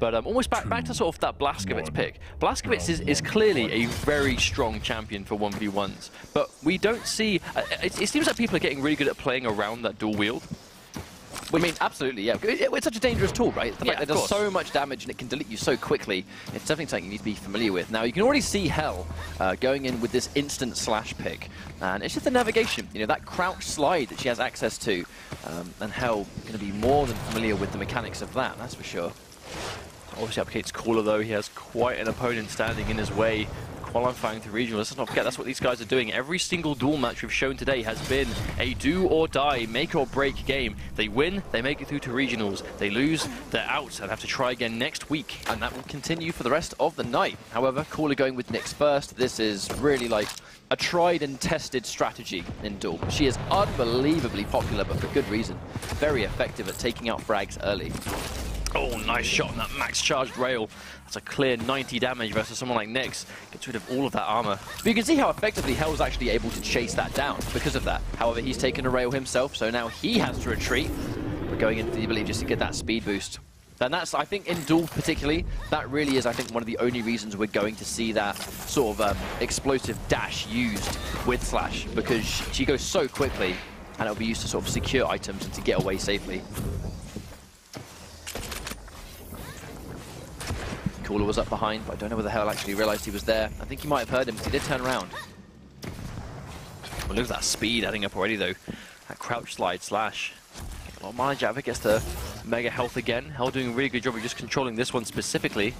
But almost back to sort of that Blazkowicz pick. Blazkowicz is clearly a very strong champion for 1v1s, but we don't see... it seems like people are getting really good at playing around that dual wield. I mean, absolutely, yeah. It's such a dangerous tool, right? The fact that it does course. so much damage and it can delete you so quickly, it's definitely something you need to be familiar with. Now, you can already see Hell going in with this instant slash pick. And it's just the navigation, you know, that crouch slide that she has access to. And Hell going to be more than familiar with the mechanics of that, that's for sure. Obviously applicates Caller though, he has quite an opponent standing in his way. Qualifying to regional, let's not forget that's what these guys are doing. Every single duel match we've shown today has been a do or die, make or break game. They win, they make it through to regionals. They lose, they're out and have to try again next week. And that will continue for the rest of the night. However, Caller going with Nyx first. This is really like a tried and tested strategy in duel. She is unbelievably popular, but for good reason. Very effective at taking out frags early. Oh, nice shot on that max charged rail. That's a clear 90 damage versus someone like Nyx. Gets rid of all of that armor. But you can see how effectively Hell's actually able to chase that down because of that. However, he's taken a rail himself, so now he has to retreat. We're going into the ability just to get that speed boost. And that's, I think, in duel particularly, that really is, I think, one of the only reasons we're going to see that sort of explosive dash used with Slash, because she goes so quickly, and it'll be used to sort of secure items and to get away safely. Caller was up behind, but I don't know whether Hell actually realized he was there. I think he might have heard him, because he did turn around. Well, look at that speed adding up already, though. That crouch slide slash. A lot of mileage out of it, gets the mega health again. Hell doing a really good job of just controlling this one specifically.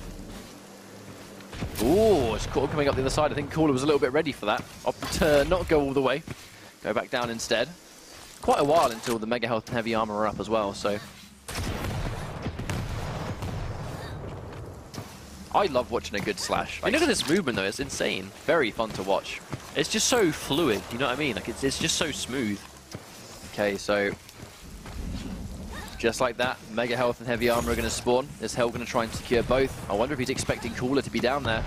Ooh, it's Caller coming up the other side. I think Caller was a little bit ready for that. Opted to not go all the way. Go back down instead. Quite a while until the mega health and heavy armor are up as well, so... I love watching a good slash. Like, look at this movement though, it's insane. Very fun to watch. It's just so fluid, you know what I mean? Like it's just so smooth. Okay, so just like that, mega health and heavy armor are going to spawn. Is Hell going to try and secure both? I wonder if he's expecting Caller to be down there.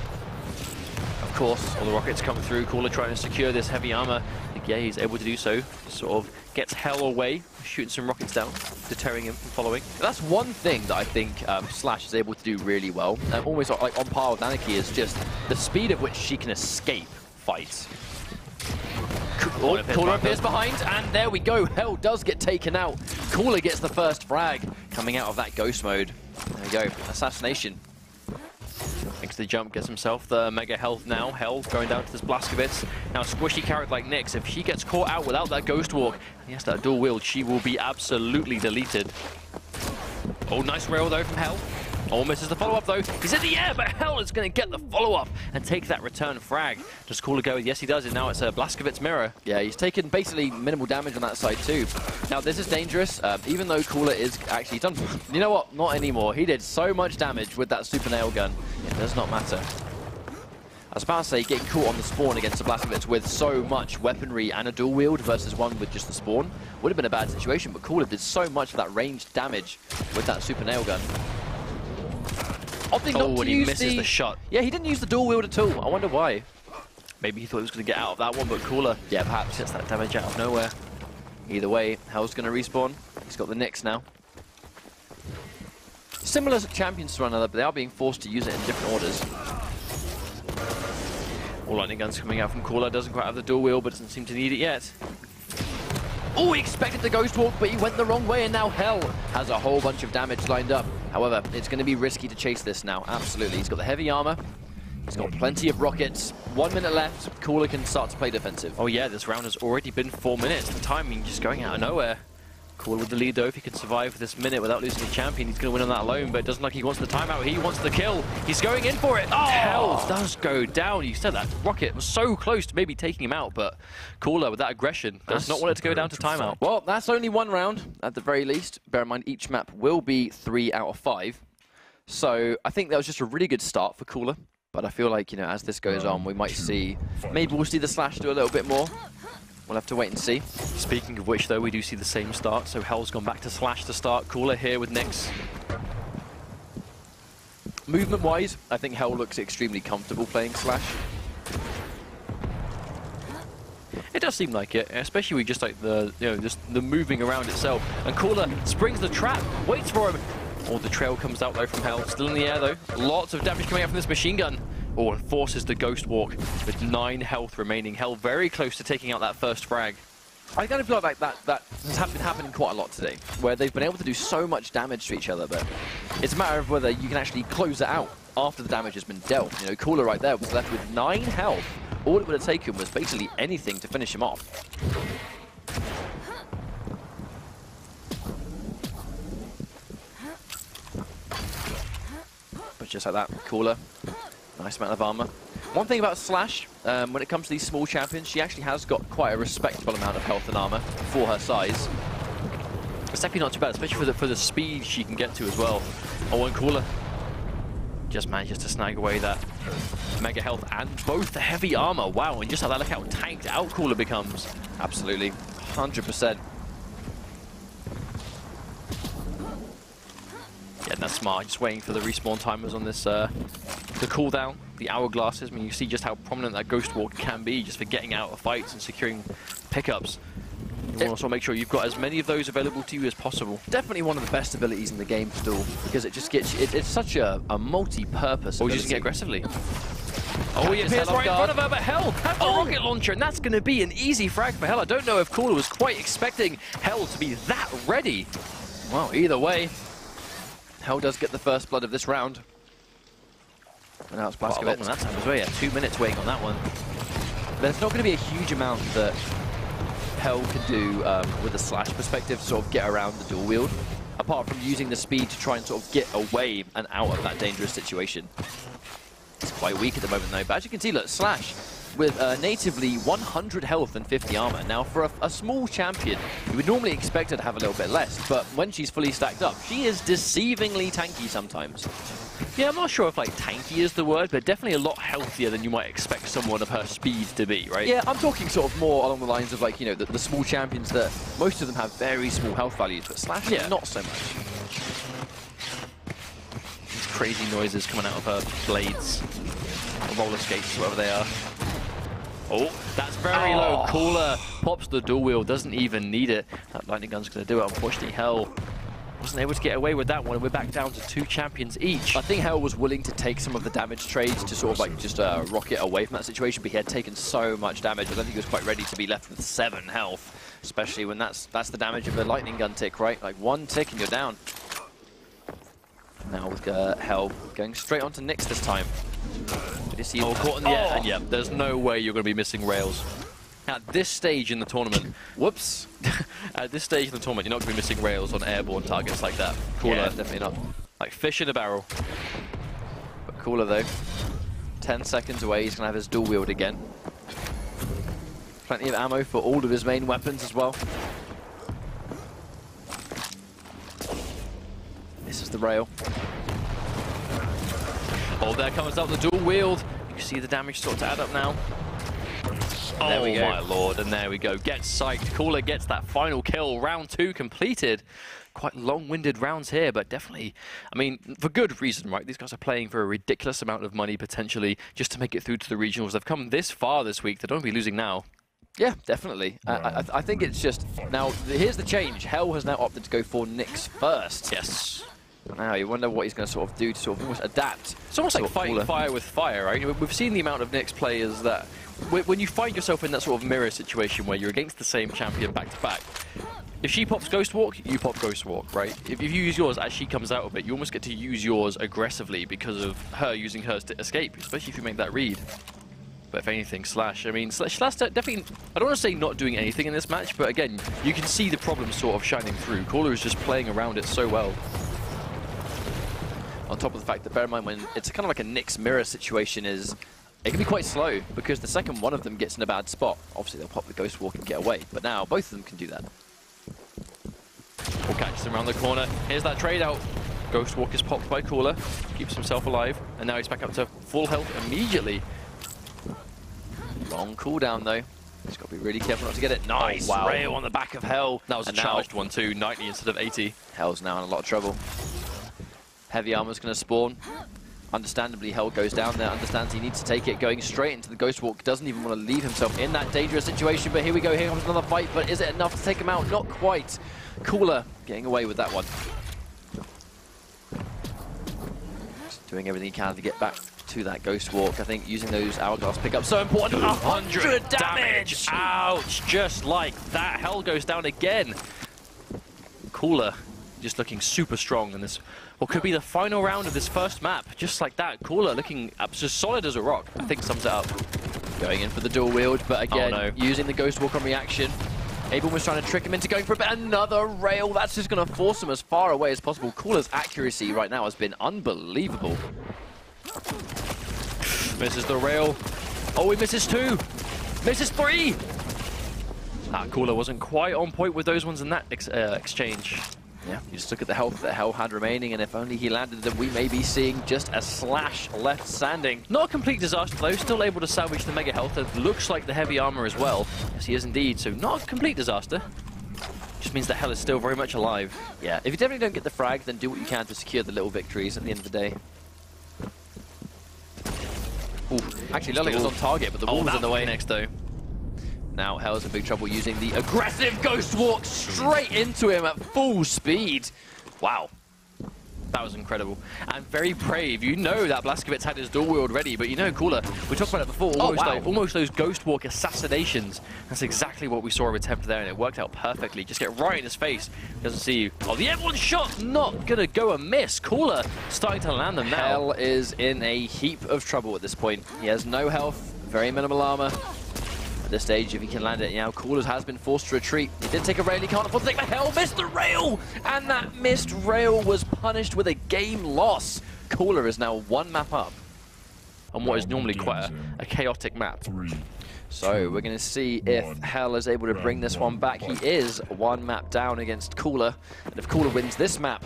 Of course, all the rockets come through. Caller trying to secure this heavy armor. Yeah, he's able to do so. Sort of gets Hell away, shooting some rockets down, deterring him from following. That's one thing that I think Slash is able to do really well, almost like on par with Anarchy, is just the speed at which she can escape fights. Caller appears behind, and there we go. Hell does get taken out. Caller gets the first frag coming out of that ghost mode. There we go, assassination. Makes the jump, gets himself the mega health now. Hell going down to this Blazkowicz. Now, squishy character like Nyx, if she gets caught out without that ghost walk, and yes, that dual wield, she will be absolutely deleted. Oh, nice rail though from Hell. All misses the follow-up though. He's in the air, but Hell is going to get the follow-up and take that return frag. Does Caller go? Yes, he does. And now it's a Blazkowicz mirror. Yeah, he's taken basically minimal damage on that side too. Now, this is dangerous, even though Caller is actually done... You know what? Not anymore. He did so much damage with that super nail gun. It does not matter. I was about to say, getting caught on the spawn against a Blazkowicz with so much weaponry and a dual wield versus one with just the spawn would have been a bad situation, but Caller did so much of that ranged damage with that super nail gun. Opting not to he misses the shot. Yeah, he didn't use the dual wield at all. I wonder why. Maybe he thought he was going to get out of that one, but Caller, yeah, perhaps gets that damage out of nowhere. Either way, Hell's going to respawn. He's got the Nyx now. Similar champions to one another, but they are being forced to use it in different orders. All lightning guns coming out from Caller. Doesn't quite have the dual wield, but doesn't seem to need it yet. Oh, he expected the ghost walk, but he went the wrong way, and now Hell has a whole bunch of damage lined up. However, it's going to be risky to chase this now, absolutely. He's got the heavy armor. He's got plenty of rockets. 1 minute left. Caller can start to play defensive. Oh yeah, this round has already been 4 minutes. The timing just going out of nowhere. Caller with the lead though. If he can survive this minute without losing the champion, he's going to win on that alone, but it doesn't look like he wants the timeout. He wants the kill. He's going in for it. Oh! Hell does go down. You said that rocket was so close to maybe taking him out, but Caller with that aggression does not want it to go down to timeout. Well, that's only one round at the very least. Bear in mind, each map will be 3 out of 5. So I think that was just a really good start for Caller. But I feel like, you know, as this goes on, we might see, maybe we'll see the Slash do a little bit more. We'll have to wait and see. Speaking of which, though, we do see the same start. So Hell's gone back to Slash to start. Caller here with Nyx. Movement-wise, I think Hell looks extremely comfortable playing Slash. It does seem like it, especially with just like the, you know, just the moving around itself. And Caller springs the trap, waits for him. Oh, the trail comes out though from Hell. Still in the air though. Lots of damage coming out from this machine gun. Oh, and forces the Ghost Walk with 9 health remaining. Hell very close to taking out that first frag. I kind of feel like that has been happening quite a lot today, where they've been able to do so much damage to each other, but it's a matter of whether you can actually close it out after the damage has been dealt. You know, Cooler right there was left with 9 health. All it would have taken was basically anything to finish him off. But just like that, Cooler, nice amount of armor. One thing about Slash, when it comes to these small champions, she actually has got quite a respectable amount of health and armor for her size. It's definitely not too bad, especially for the speed she can get to as well. Oh, and Cooler just manages to snag away that mega health and both the heavy armor. Wow, and just how that, look how tanked out Cooler becomes. Absolutely, 100%. Yeah, that's smart. Just waiting for the respawn timers on this, the cooldown, the hourglasses. I mean, you see just how prominent that Ghost Walk can be just for getting out of fights and securing pickups. You want to also make sure you've got as many of those available to you as possible. Definitely one of the best abilities in the game still, because it just gets, it's such a multi-purpose Or ability. using it aggressively. Oh, he appears right in front of her, but Hell has the rocket launcher, and that's going to be an easy frag for Hell. I don't know if Cooler was quite expecting Hell to be that ready. Well, either way, Hell does get the first blood of this round. And now it's Blaskovic. That time as well, yeah. 2 minutes waiting on that one. There's not going to be a huge amount that Hell can do with a Slash perspective to sort of get around the dual wield, apart from using the speed to try and sort of get away and out of that dangerous situation. It's quite weak at the moment though, but as you can see, look, Slash with natively 100 health and 50 armor. Now, for a small champion, you would normally expect her to have a little bit less, but when she's fully stacked up, she is deceivingly tanky sometimes. Yeah, I'm not sure if like tanky is the word, but definitely a lot healthier than you might expect someone of her speed to be, right? Yeah, I'm talking sort of more along the lines of like, you know, the small champions that most of them have very small health values, but Slash, yeah, not so much. These crazy noises coming out of her blades, or roller skates, whatever they are. Oh, that's very low. Cooler pops the dual wheel, doesn't even need it. That lightning gun's going to do it. Unfortunately, Hell wasn't able to get away with that one. We're back down to 2 champions each. I think Hell was willing to take some of the damage trades to sort of like just rocket away from that situation, but he had taken so much damage. I don't think he was quite ready to be left with 7 health, especially when that's the damage of a lightning gun tick, right? Like 1 tick and you're down. Now with Hell going straight onto Nyx this time. Caught in the air, and yeah, there's no way you're going to be missing rails. At this stage in the tournament, whoops. At this stage in the tournament, you're not going to be missing rails on airborne targets like that. Cooler, yeah, definitely not. Like fish in a barrel. But Cooler though, 10 seconds away, he's going to have his dual wield again. Plenty of ammo for all of his main weapons as well. This is the rail. Oh, there comes out the dual wield. You can see the damage start to add up now. Oh, there we go. My lord, and there we go. Gets psyched. Cooler gets that final kill. Round 2 completed. Quite long-winded rounds here, but definitely, I mean, for good reason, right? These guys are playing for a ridiculous amount of money, potentially, just to make it through to the regionals. They've come this far this week. They don't be losing now. Yeah, definitely. I think it's just... Now, here's the change. Hell has now opted to go for Nyx first. Yes. Now, you wonder what he's going to sort of do to sort of almost adapt. It's almost like fighting fire with fire, right? We've seen the amount of Nyx players that, when you find yourself in that sort of mirror situation where you're against the same champion back to back, if she pops Ghost Walk, you pop Ghost Walk, right? If you use yours as she comes out of it, you almost get to use yours aggressively because of her using hers to escape, especially if you make that read. But if anything, Slash, I mean, Slash definitely, I don't want to say not doing anything in this match, but again, you can see the problem sort of shining through. Cooler is just playing around it so well. On top of the fact that, bear in mind, when it's kind of like a Nyx mirror situation, is it can be quite slow, because the second one of them gets in a bad spot, obviously they'll pop the Ghost Walk and get away, but now both of them can do that. We'll catch him around the corner. Here's that trade out. Ghost Walk is popped by Cooler, keeps himself alive, and now he's back up to full health immediately. Long cooldown though. He's got to be really careful not to get it. Nice! Oh, wow. Rail on the back of Hell. That was a charged one too, 90 instead of 80. Hell's now in a lot of trouble. Heavy armor's going to spawn. Understandably, Hell goes down there, understands he needs to take it, going straight into the Ghost Walk. Doesn't even want to leave himself in that dangerous situation, but here we go, here comes another fight, but is it enough to take him out? Not quite. Cooler getting away with that one. doing everything he can to get back to that Ghost Walk. I think using those Hourglass pickups so important. 100 damage! Ouch! Just like that. Hell goes down again. Cooler just looking super strong in this, what could be the final round of this first map. Just like that. Cooler looking just solid as a rock. I think sums it up. Going in for the dual wield, but again, using the Ghost Walk on reaction. Abel was trying to trick him into going for a bit. Another rail. That's just going to force him as far away as possible. Cooler's accuracy right now has been unbelievable. Misses the rail. Oh, he misses 2. Misses 3. That Cooler wasn't quite on point with those ones in that exchange. Yeah, you just look at the health that Hell had remaining, and if only he landed them, we may be seeing just a Slash left standing. Not a complete disaster though, still able to salvage the Mega Health. It looks like the heavy armor as well. Yes, he is indeed, so not a complete disaster. Just means that Hell is still very much alive. Yeah, if you definitely don't get the frag, then do what you can to secure the little victories at the end of the day. Ooh, actually, Lily was on target, but the wall was in the way next though. Now Hell's in big trouble using the aggressive Ghost Walk straight into him at full speed. Wow. That was incredible. And very brave. You know that Blazkowicz had his dual wield ready, but you know, Cooler, we talked about it before, almost those Ghost Walk assassinations. That's exactly what we saw him attempt there, and it worked out perfectly. Just get right in his face. Doesn't see you. Oh, the M1 shot not gonna go amiss. Cooler starting to land them now. Hell is in a heap of trouble at this point. He has no health, very minimal armor. At this stage, if he can land it, now Cooler has been forced to retreat. He did take a rail, he can't afford to take the Hell, missed the rail! And that missed rail was punished with a game loss. Cooler is now 1 map up on what is normally quite a chaotic map. So we're going to see if Hell is able to bring this one back. He is 1 map down against Cooler. And if Cooler wins this map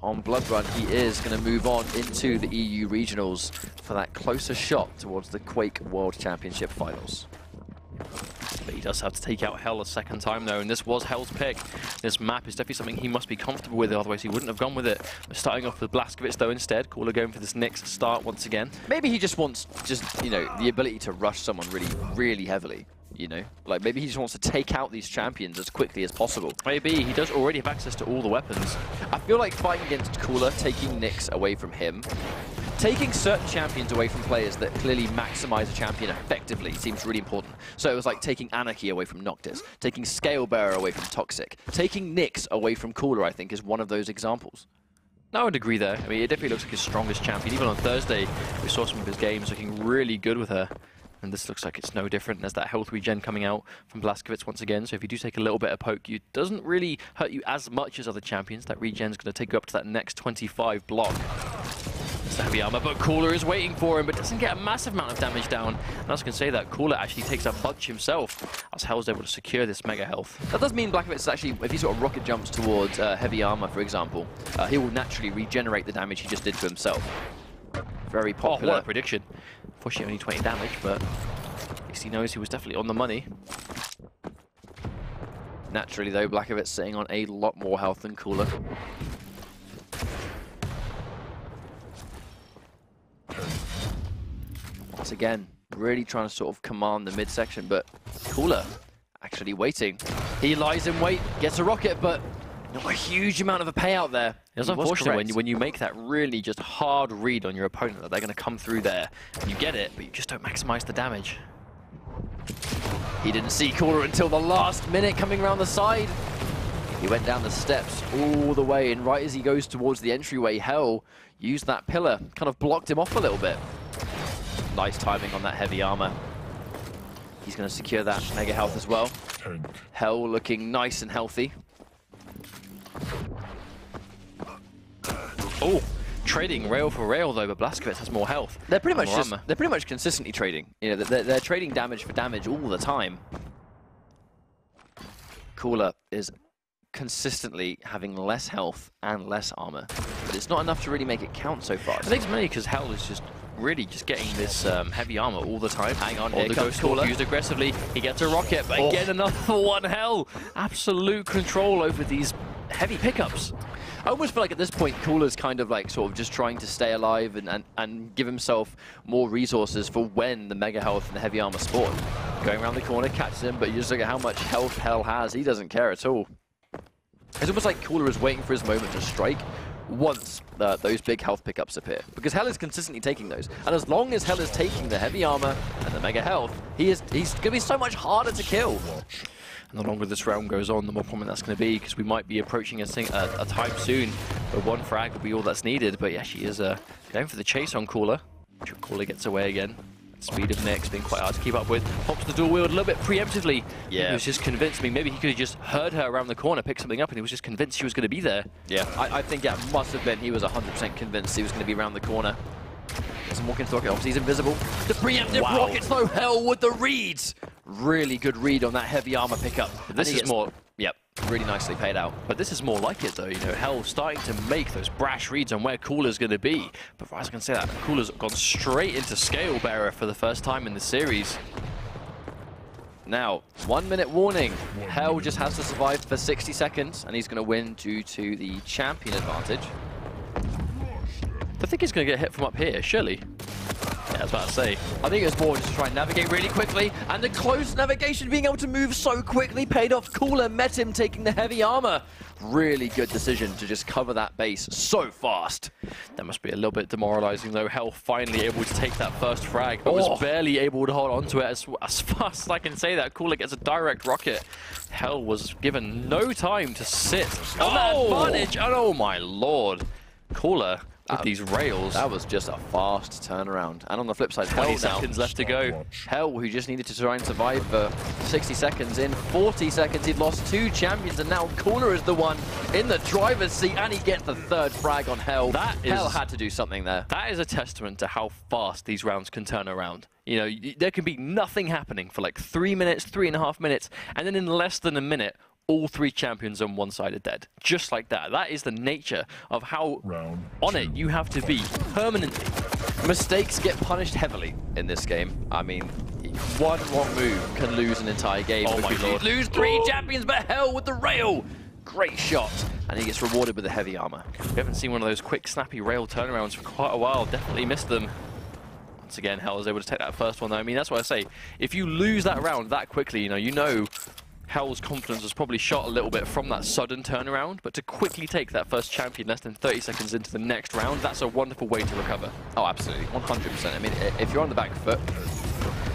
on Blood Run, he is going to move on into the EU Regionals for that closer shot towards the Quake World Championship Finals. But he does have to take out Hell a second time though, and this was Hell's pick. This map is definitely something he must be comfortable with, otherwise he wouldn't have gone with it. We're starting off with Blazkowicz though instead. Cooler going for this Nyx start once again. Maybe he just wants you know, the ability to rush someone really heavily. You know, like maybe he just wants to take out these champions as quickly as possible. Maybe he does already have access to all the weapons. I feel like fighting against Cooler, taking Nyx away from him, taking certain champions away from players that clearly maximize a champion effectively seems really important. So it was like taking Anarchy away from Noctis, taking Scalebearer away from Toxic, taking Nyx away from Cooler, I think, is one of those examples. No, I would agree there. I mean, it definitely looks like his strongest champion. Even on Thursday, we saw some of his games looking really good with her. And this looks like it's no different. There's that health regen coming out from Blazkowicz once again. So if you do take a little bit of poke, it doesn't really hurt you as much as other champions. That regen's going to take you up to that next 25 block. It's the heavy armor, but Cooler is waiting for him, but doesn't get a massive amount of damage down. And I was going to say that Cooler actually takes a bunch himself, as Hell's able to secure this mega health. That does mean Blazkowicz is actually, if he sort of rocket jumps towards heavy armor, for example, he will naturally regenerate the damage he just did to himself. Very popular. Oh, what a prediction. Unfortunately, only 20 damage, but at least he knows he was definitely on the money. Naturally, though, Blazkowicz sitting on a lot more health than Cooler. Once again, really trying to sort of command the midsection, but Cooler actually waiting. He lies in wait, gets a rocket, but not a huge amount of a payout there. It's unfortunate when you make that really just hard read on your opponent that they're going to come through there. And you get it, but you just don't maximize the damage. He didn't see Cooler until the last minute coming around the side. He went down the steps all the way, and right as he goes towards the entryway, Hell used that pillar, kind of blocked him off a little bit. Nice timing on that heavy armor. He's going to secure that mega health as well. Hell looking nice and healthy. Oh, trading rail for rail though, but Blazkowicz has more health. They're pretty much consistently trading. You know, they're trading damage for damage all the time. Cooler is consistently having less health and less armor, but it's not enough to really make it count so far. I think it's mainly because Hell is just really just getting this heavy armor all the time. Hang on, here comes Cooler. Used aggressively. He gets a rocket, but again another one. Hell, absolute control over these heavy pickups. I almost feel like at this point, Cooler's kind of like sort of just trying to stay alive and give himself more resources for when the mega health and the heavy armor spawn. Going around the corner, catches him, but you just look at how much health Hell has. He doesn't care at all. It's almost like Cooler is waiting for his moment to strike, once those big health pickups appear. Because Hell is consistently taking those. And as long as Hell is taking the heavy armor and the mega health, he's going to be so much harder to kill. And the longer this round goes on, the more prominent that's going to be, because we might be approaching a time soon where one frag will be all that's needed. But yeah, she is going for the chase on Cooler. Cooler gets away again. Speed of Nyx being quite hard to keep up with. Pops the dual wield a little bit preemptively. Yeah. He was just convinced. Maybe he could have just heard her around the corner, pick something up, and he was just convinced she was going to be there. Yeah, I think that must have been, he was 100% convinced he was going to be around the corner. Doesn't walk into the rocket, obviously he's invisible. The preemptive rockets though, Hell with the reads! Really good read on that heavy armor pickup. This is more... Yep, really nicely paid out. But this is more like it though, you know, Hell starting to make those brash reads on where Cooler's going to be. But I was going to say that, Cooler's gone straight into Scale Bearer for the first time in the series. Now, 1 minute warning. Hell just has to survive for 60 seconds, and he's going to win due to the champion advantage. I think he's going to get hit from up here, surely. Yeah, I was about to say. I think it's more just to try and navigate really quickly, and the close navigation, being able to move so quickly, paid off. Cooler met him taking the heavy armor. Really good decision to just cover that base so fast. That must be a little bit demoralizing though. Hell finally able to take that first frag, but was barely able to hold on to it as fast as I can say that. Cooler gets a direct rocket. Hell was given no time to sit on that advantage. And oh my lord. Cooler with these rails. That was just a fast turnaround. And on the flip side, 20 seconds left to go. Hell, who just needed to try and survive for 60 seconds. In 40 seconds, he'd lost 2 champions, and now Cooler is the one in the driver's seat, and he gets the 3rd frag on Hell. Hell had to do something there. That is a testament to how fast these rounds can turn around. You know, there can be nothing happening for like 3 minutes, 3.5 minutes, and then in less than a minute, all 3 champions on one side are dead. Just like that. That is the nature of how on it you have to be permanently. Mistakes get punished heavily in this game. I mean, one wrong move can lose an entire game. Oh my lord. Lose 3 champions, but Hell with the rail. Great shot. And he gets rewarded with the heavy armor. We haven't seen one of those quick, snappy rail turnarounds for quite a while. Definitely missed them. Once again, Hell is able to take that first one though. I mean, that's what I say. If you lose that round that quickly, you know Hell's confidence was probably shot a little bit from that sudden turnaround, but to quickly take that first champion less than 30 seconds into the next round, that's a wonderful way to recover. Oh, absolutely. 100%. I mean, if you're on the back foot...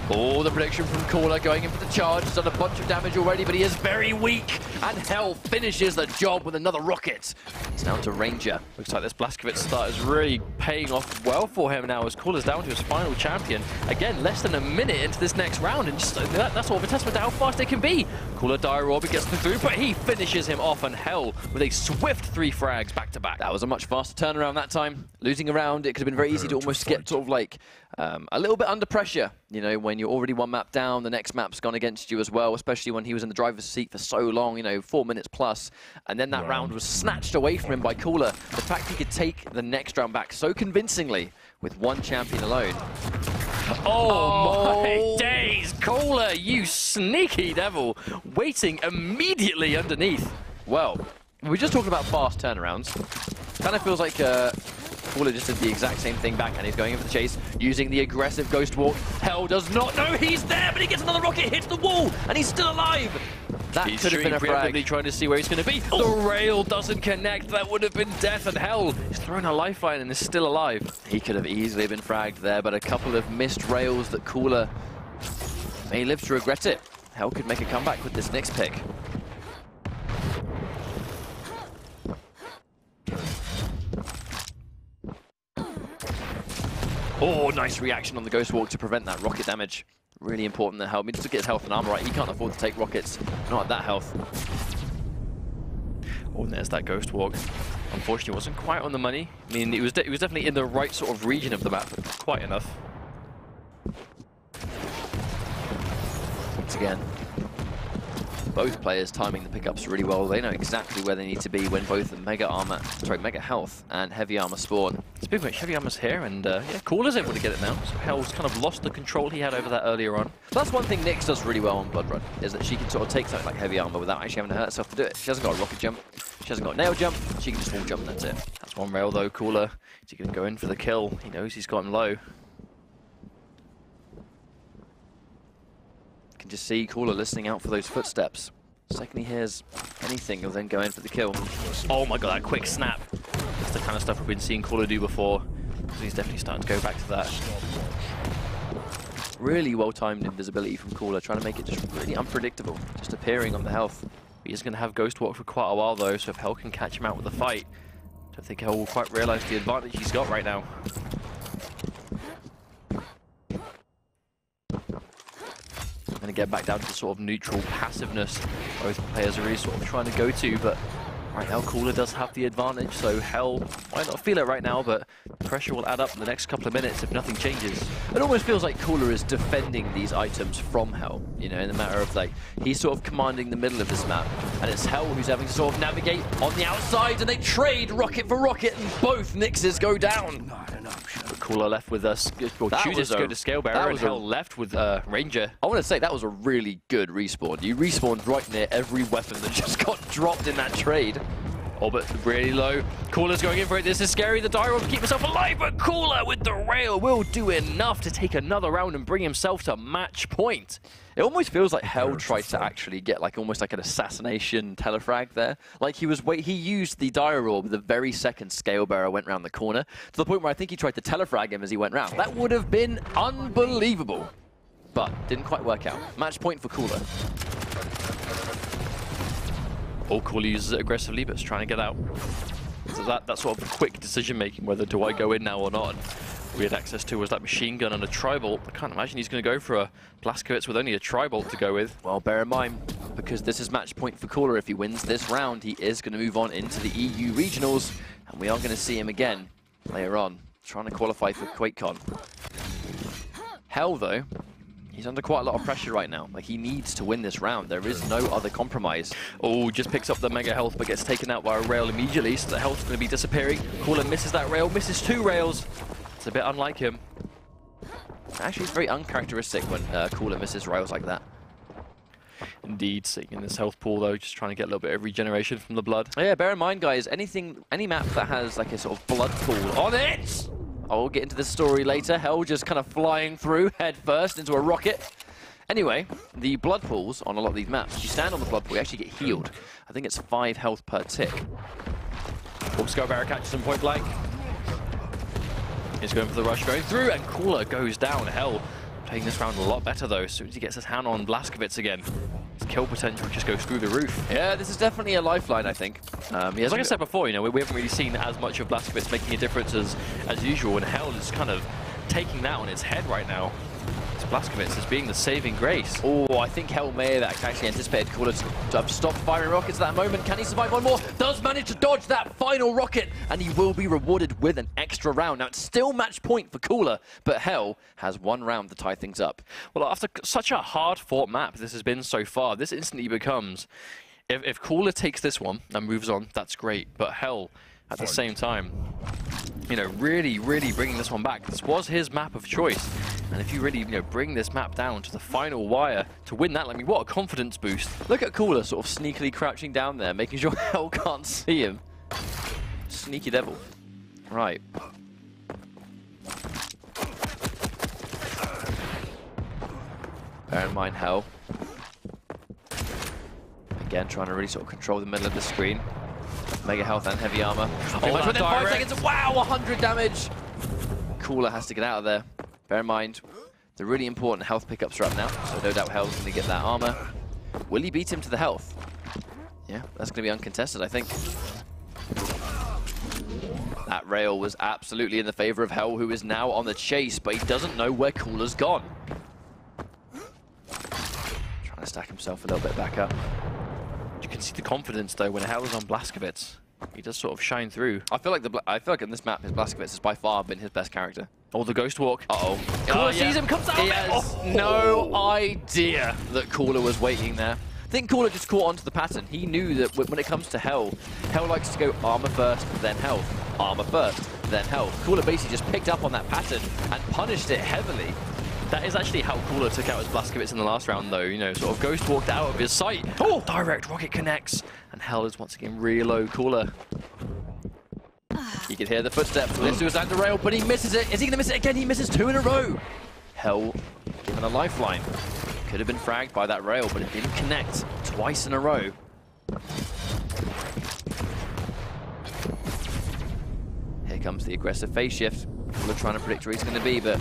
Oh, the prediction from Cooler going in for the charge. He's done a bunch of damage already, but he is very weak. And Hell finishes the job with another rocket. It's now to Ranger. Looks like this Blazkowicz start is really paying off well for him now as Cooler's down to his final champion. Again, less than a minute into this next round, and just that's sort of a testament to how fast it can be. Cooler Dire Orbit gets them through, but he finishes him off, and Hell with a swift 3 frags back to back. That was a much faster turnaround that time. Losing a round, it could have been very easy to almost get sort of like a little bit under pressure, you know, when you're already 1 map down, the next map's gone against you as well, especially when he was in the driver's seat for so long, you know, 4 minutes plus, and then that round was snatched away from him by Cooler. The fact he could take the next round back so convincingly with 1 champion alone. Oh my days, Cooler, you sneaky devil, waiting immediately underneath. Well, we just talked about fast turnarounds. Kind of feels like Cooler just did the exact same thing back, and he's going in for the chase, using the aggressive Ghost Walk. Hell does not know he's there, but he gets another rocket, hits the wall, and he's still alive. That could have been a frag. Trying to see where he's going to be. The rail doesn't connect. That would have been death, and Hell is throwing a lifeline and is still alive. He could have easily been fragged there, but a couple of missed rails that Cooler may live to regret it. Hell could make a comeback with this Nyx pick. Oh, nice reaction on the Ghost Walk to prevent that rocket damage. Really important that Hell needs to get his health and armor right. He can't afford to take rockets, not at that health. Oh, and there's that Ghost Walk. Unfortunately, it wasn't quite on the money. I mean, it was definitely in the right sort of region of the map, but quite enough. Once again, both players timing the pickups really well. They know exactly where they need to be when both the mega health and heavy armor spawn. Speaking of which, heavy armor's here, and yeah, Cooler's able to get it now. So Hell's kind of lost the control he had over that earlier on. That's one thing Nyx does really well on Blood Run, is that she can sort of take something like heavy armor without actually having to hurt herself to do it. She hasn't got a rocket jump, she hasn't got a nail jump, she can just wall jump and that's it. That's 1 rail though. Cooler, is he going to go in for the kill? He knows he's got him low. Can just see Cooler listening out for those footsteps. Second he hears anything, he'll then go in for the kill. Oh my god, that quick snap. the kind of stuff we've been seeing qual-EU do before. So he's definitely starting to go back to that. Really well-timed invisibility from qual-EU, trying to make it just really unpredictable, just appearing on the health. He's going to have Ghost Walk for quite a while though, so if Hell can catch him out with the fight, I don't think Hell will quite realize the advantage he's got right now. Going to get back down to the sort of neutral passiveness both players are really sort of trying to go to, but right now qual-EU does have the advantage, so Hell might not feel it right now, but pressure will add up in the next couple of minutes if nothing changes. It almost feels like qual-EU is defending these items from Hell, you know, in the matter of like, he's sort of commanding the middle of this map, and it's Hell who's having to sort of navigate on the outside, and they trade rocket for rocket, and both Nixes go down. But qual-EU left with us. Well, chooses to go to Scale Bearer, and Hell left with Ranger. I want to say that was a really good respawn. You respawned right near every weapon that just got dropped in that trade. Oh, but really low. qual-EU's going in for it. This is scary. The Dire will keep himself alive, but qual-EU with the rail will do enough to take another round and bring himself to match point. It almost feels like Hell tried to actually get like almost like an assassination telefrag there. Like he used the Dire Orb the very second Scale Bearer went round the corner, to the point where I think he tried to telefrag him as he went round. That would have been unbelievable, but didn't quite work out. Match point for qual-EU. Oh, qual-EU uses it aggressively, but it's trying to get out. So that sort of quick decision-making, whether do I go in now or not. We had access to was that machine gun and a tri-bolt. I can't imagine he's going to go for a Blazkowicz with only a tri-bolt to go with. Well, bear in mind, because this is match point for qual-EU, if he wins this round, he is going to move on into the EU regionals, and we are going to see him again later on, trying to qualify for QuakeCon. Hell, though, he's under quite a lot of pressure right now. Like, he needs to win this round. There is no other compromise. Oh, just picks up the mega health, but gets taken out by a rail immediately, so the health's going to be disappearing. qual-EU misses that rail, misses 2 rails. It's a bit unlike him. Actually, it's very uncharacteristic when qual-EU misses rails like that. Indeed, sitting in this health pool though, just trying to get a little bit of regeneration from the blood. Yeah, bear in mind, guys, any map that has like a sort of blood pool on it, I'll get into this story later. Hell just kind of flying through head first into a rocket. Anyway, the blood pools on a lot of these maps, you stand on the blood pool, you actually get healed. I think it's 5 health per tick. Scale Bearer catches him point blank. He's going for the rush, going through, and qual-EU goes down. Hell playing this round a lot better though. As soon as he gets his hand on Blazkowicz again, his kill potential just goes through the roof. Yeah, this is definitely a lifeline, I think. Like I said before, you know, we haven't really seen as much of Blazkowicz making a difference as usual, and Hell is kind of taking that on its head right now. Blazkowicz as being the saving grace. Oh, I think Hell may have actually anticipated qual-EU to have stopped firing rockets at that moment. Can he survive one more? Does manage to dodge that final rocket, and he will be rewarded with an extra round. Now, it's still match point for qual-EU, but Hell has 1 round to tie things up. Well, after such a hard-fought map this has been so far, this instantly becomes, if qual-EU takes this one and moves on, that's great, but Hell, at the same time, you know, really, really bringing this one back. This was his map of choice. And if you really, you know, bring this map down to the final wire to win that, I mean, what a confidence boost. Look at qual-EU sort of sneakily crouching down there, making sure Hell can't see him. Sneaky devil. Right. Bear in mind Hell. Again, trying to really sort of control the middle of the screen. Mega health and heavy armor. Oh, within 5 seconds. Wow, 100 damage. qual-EU has to get out of there. Bear in mind, the really important health pickups are up now, so no doubt Hell's going to get that armor. Will he beat him to the health? Yeah, that's going to be uncontested, I think. That rail was absolutely in the favor of Hell, who is now on the chase, but he doesn't know where qual-EU's gone. Trying to stack himself a little bit back up. You can see the confidence though when Hell is on Blazkowicz. He does sort of shine through. I feel like in this map, his Blazkowicz has by far been his best character. Oh, the Ghost Walk. Uh-oh. qual-EU sees him, comes out. He has no idea that qual-EU was waiting there. I think qual-EU just caught onto the pattern. He knew that when it comes to Hell likes to go armor first, then health. Armor first, then health. qual-EU basically just picked up on that pattern and punished it heavily. That is actually how qual-EU took out his Blazkowicz in the last round, though. You know, sort of Ghost walked out of his sight. Oh, direct rocket connects, and Hell is once again really low. qual-EU. You can hear the footsteps. This was at the rail, but he misses it. Is he going to miss it again? He misses 2 in a row. Hell given a lifeline. Could have been fragged by that rail, but it didn't connect twice in a row. comes the aggressive phase shift. We're trying to predict where he's going to be, but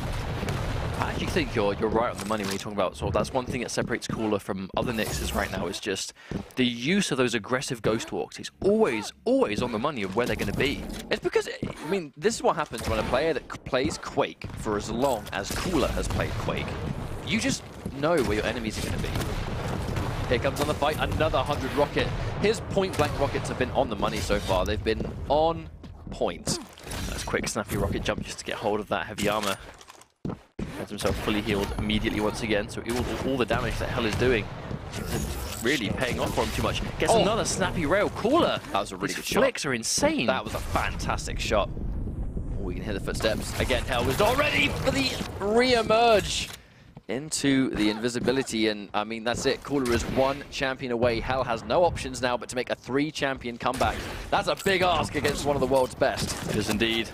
I actually think you're right on the money when you're talking about sort of that's one thing that separates Cooler from other Nixes right now is just the use of those aggressive ghost walks. He's always on the money of where they're going to be. it's because, I mean, this is what happens when a player that plays Quake for as long as Cooler has played Quake. You just know where your enemies are going to be. Here comes on the fight, another 100 rocket. His point-blank rockets have been on the money so far. They've been on point. That's a quick, snappy rocket jump just to get hold of that heavy armor. Has himself fully healed immediately once again, so all the damage that Hell is doing isn't really paying off for him too much. Gets another snappy rail. Cooler! That was a really His good shot. flicks are insane. That was a fantastic shot. Oh, we can hear the footsteps. Again, Hell was not ready for the re-emerge into the invisibility, and I mean, that's it. Cooler is one champion away. Hell has no options now but to make a 3-champion comeback. That's a big ask against one of the world's best. It is indeed.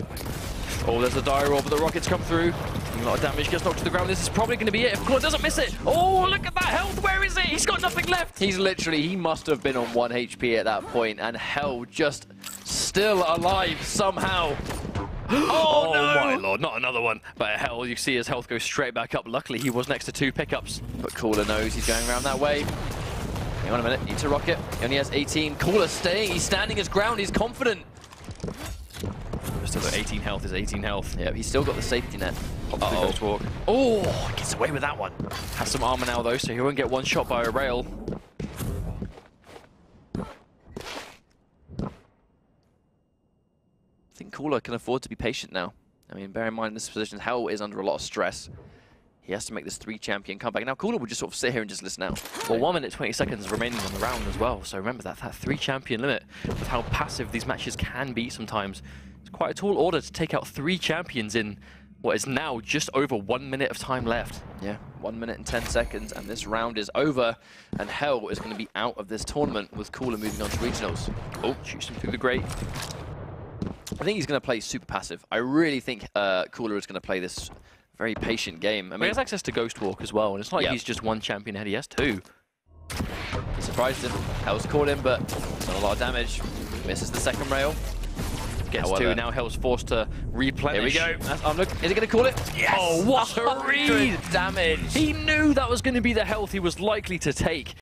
Oh, there's a dire roll, but the rockets come through. A lot of damage, gets knocked to the ground. This is probably going to be it if Cooler doesn't miss it. Oh, look at that health. Where is it? He's got nothing left. He's literally, he must have been on 1 HP at that point, and Hell just still alive somehow. Oh no! My lord, not another one. But Hell, you see his health go straight back up. Luckily, he was next to 2 pickups. But Cooler knows he's going around that way. Hang on a minute, needs a rocket. He only has 18. Cooler staying, he's standing his ground, he's confident. Still got 18 health is 18 health. Yeah, he's still got the safety net. Ghost walk. Oh, gets away with that one. Has some armor now though, so he won't get one shot by a rail. I think Cooler can afford to be patient now. I mean, bear in mind this position, Hell is under a lot of stress. He has to make this 3-champion comeback. Now Cooler will just sort of sit here and just listen out. Well, 1 minute 20 seconds remaining on the round as well. So remember that 3-champion limit with how passive these matches can be sometimes. It's quite a tall order to take out 3 champions in what is now just over 1 minute of time left. Yeah, 1 minute and 10 seconds, and this round is over. And Hell is going to be out of this tournament with Cooler moving on to regionals. Oh, shoots him through the grate. I think he's going to play super passive. I really think Cooler is going to play this very patient game. I mean, he has access to Ghost Walk as well, and it's not like he's just 1 champion ahead, he has 2. He surprised him. Hell's caught him, but not a lot of damage. Misses the second rail. Gets 2, now Hell's forced to replenish. Here we go. Look, is he going to call it? Yes! Oh, what a read! Damage. He knew that was going to be the health he was likely to take.